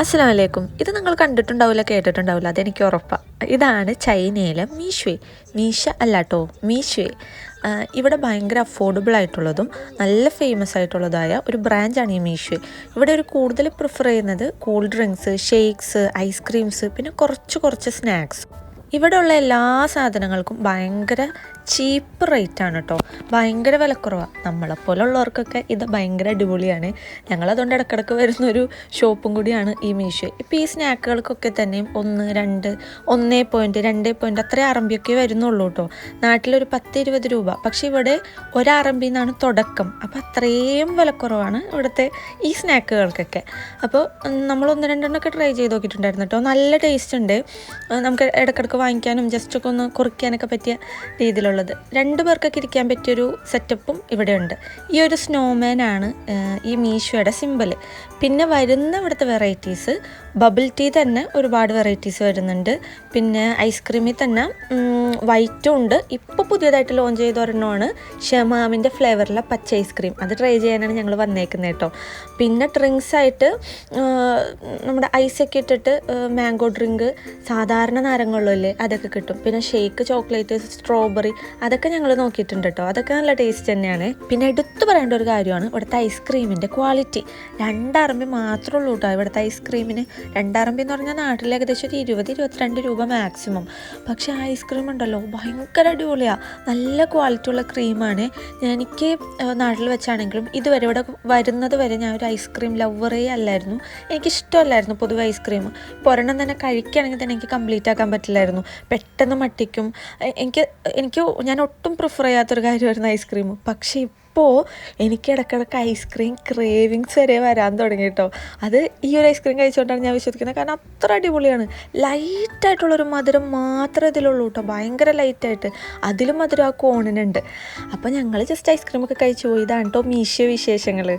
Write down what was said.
അസ്സലാമു അലൈക്കും. ഇത് നിങ്ങൾ കണ്ടിട്ടുണ്ടാവില്ല, കേട്ടിട്ടുണ്ടാവില്ല, അതെനിക്ക് ഉറപ്പാണ്. ഇതാണ് ചൈനയിലെ മീഷേ. മീഷ അല്ലാട്ടോ, മീഷേ. ഇവിടെ ഭയങ്കര അഫോർഡബിൾ ആയിട്ടുള്ളതും നല്ല ഫേമസ് ആയിട്ടുള്ളതായ ഒരു ബ്രാൻഡാണ് ഈ മീഷേ. ഇവിടെ ഒരു കൂടുതൽ പ്രിഫർ ചെയ്യുന്നത് കൂൾ ഡ്രിങ്ക്സ്, ഷേക്സ്, ഐസ്ക്രീംസ്, പിന്നെ കുറച്ച് സ്നാക്സ്. ഇവിടെയുള്ള എല്ലാ സാധനങ്ങൾക്കും ഭയങ്കര ചീപ്പ് റേറ്റാണ് കേട്ടോ. ഭയങ്കര വിലക്കുറവാണ്. നമ്മളെപ്പോലുള്ളവർക്കൊക്കെ ഇത് ഭയങ്കര അടിപൊളിയാണ്. ഞങ്ങളതുകൊണ്ട് ഇടയ്ക്കിടയ്ക്ക് വരുന്നൊരു ഷോപ്പും കൂടിയാണ് ഈ മീഷോ. ഇപ്പോൾ ഈ സ്നാക്കുകൾക്കൊക്കെ തന്നെയും 1, 2, 1.2 പോയിൻ്റ് അത്രയും അറബിയൊക്കെ വരുന്നുള്ളൂ കേട്ടോ. നാട്ടിലൊരു 10-20 രൂപ, പക്ഷേ ഇവിടെ ഒരറബിയിൽ നിന്നാണ് തുടക്കം. അപ്പോൾ അത്രയും വിലക്കുറവാണ് ഇവിടുത്തെ ഈ സ്നാക്കുകൾക്കൊക്കെ. അപ്പോൾ നമ്മൾ 1-2 ട്രൈ ചെയ്ത് നോക്കിയിട്ടുണ്ടായിരുന്നു കേട്ടോ. നല്ല ടേസ്റ്റ് ഉണ്ട്. നമുക്ക് ഇടയ്ക്കിടയ്ക്ക് വാങ്ങിക്കാനും ജസ്റ്റൊക്കെ ഒന്ന് കുറിക്കാനൊക്കെ പറ്റിയ രീതിയിലുള്ളത് 2 പേർക്കൊക്കെ ഇരിക്കാൻ പറ്റിയൊരു സെറ്റപ്പും ഇവിടെ ഉണ്ട്. ഈ ഒരു സ്നോമാനാണ് ഈ മീഷോയുടെ സിമ്പിൾ. പിന്നെ വരുന്ന ഇവിടുത്തെ വെറൈറ്റീസ് ബബിൾ ടീ തന്നെ ഒരുപാട് വെറൈറ്റീസ് വരുന്നുണ്ട്. പിന്നെ ഐസ്ക്രീമിൽ തന്നെ വൈറ്റും ഉണ്ട്. ഇപ്പോൾ പുതിയതായിട്ട് ലോഞ്ച് ചെയ്ത ഒരെണ്ണമാണ് ഷമാമിൻ്റെ ഫ്ലേവറിലെ പച്ച ഐസ്ക്രീം. അത് ട്രൈ ചെയ്യാനാണ് ഞങ്ങൾ വന്നേക്കുന്നത് കേട്ടോ. പിന്നെ ഡ്രിങ്ക്സ് ആയിട്ട് നമ്മുടെ ഐസൊക്കെ ഇട്ടിട്ട് മാംഗോ ഡ്രിങ്ക്, സാധാരണ നാരങ്ങളുമില്ലേ, അതൊക്കെ കിട്ടും. പിന്നെ ഷേക്ക്, ചോക്ലേറ്റ്, സ്ട്രോബെറി, അതൊക്കെ ഞങ്ങൾ നോക്കിയിട്ടുണ്ട് കേട്ടോ. അതൊക്കെ നല്ല ടേസ്റ്റ് തന്നെയാണ്. പിന്നെ എടുത്തു പറയേണ്ട ഒരു കാര്യമാണ് ഇവിടുത്തെ ഐസ്ക്രീമിൻ്റെ ക്വാളിറ്റി. 2 അറബി മാത്രമേ ഉള്ളൂ കേട്ടോ ഇവിടുത്തെ ഐസ്ക്രീമിന്. 2 അറബി എന്ന് പറഞ്ഞാൽ നാട്ടിൽ ഏകദേശം ഒരു 20-22 രൂപ മാക്സിമം. പക്ഷേ ഐസ്ക്രീം ഉണ്ടല്ലോ ഭയങ്കര അടിപൊളിയാണ്. നല്ല ക്വാളിറ്റി ഉള്ള ക്രീമാണ്. എനിക്ക് നാട്ടിൽ വെച്ചാണെങ്കിലും ഇതുവരെ ഇവിടെ വരുന്നത് വരെ ഞാൻ ഒരു ഐസ്ക്രീം ലവറേ അല്ലായിരുന്നു. എനിക്കിഷ്ടമല്ലായിരുന്നു പൊതുവെ ഐസ്ക്രീം. ഇപ്പോൾ ഒരെണ്ണം തന്നെ കഴിക്കുകയാണെങ്കിൽ തന്നെ എനിക്ക് കംപ്ലീറ്റ് ആക്കാൻ പറ്റില്ലായിരുന്നു. പെട്ടെന്ന് മട്ടിക്കും. ഞാൻ ഒട്ടും പ്രിഫർ ചെയ്യാത്തൊരു കാര്യമായിരുന്നു ഐസ്ക്രീം. പക്ഷേ ഇപ്പോൾ എനിക്ക് ഇടയ്ക്കിടയ്ക്ക് ഐസ്ക്രീം ക്രേവിങ്സ് വരെ വരാൻ തുടങ്ങി കേട്ടോ. അത് ഈ ഒരു ഐസ്ക്രീം കഴിച്ചുകൊണ്ടാണ് ഞാൻ വിശ്വസിക്കുന്നത്. കാരണം അത്ര അടിപൊളിയാണ്. ലൈറ്റായിട്ടുള്ളൊരു മധുരം മാത്രമേ ഇതിലുള്ളൂ കേട്ടോ. ഭയങ്കര ലൈറ്റായിട്ട്. അതിലും മധുരം ആ കോണിനുണ്ട്. അപ്പോൾ ഞങ്ങൾ ജസ്റ്റ് ഐസ്ക്രീമൊക്കെ കഴിച്ചു പോയി. ഇതാണ് കേട്ടോ മീഷോ വിശേഷങ്ങൾ.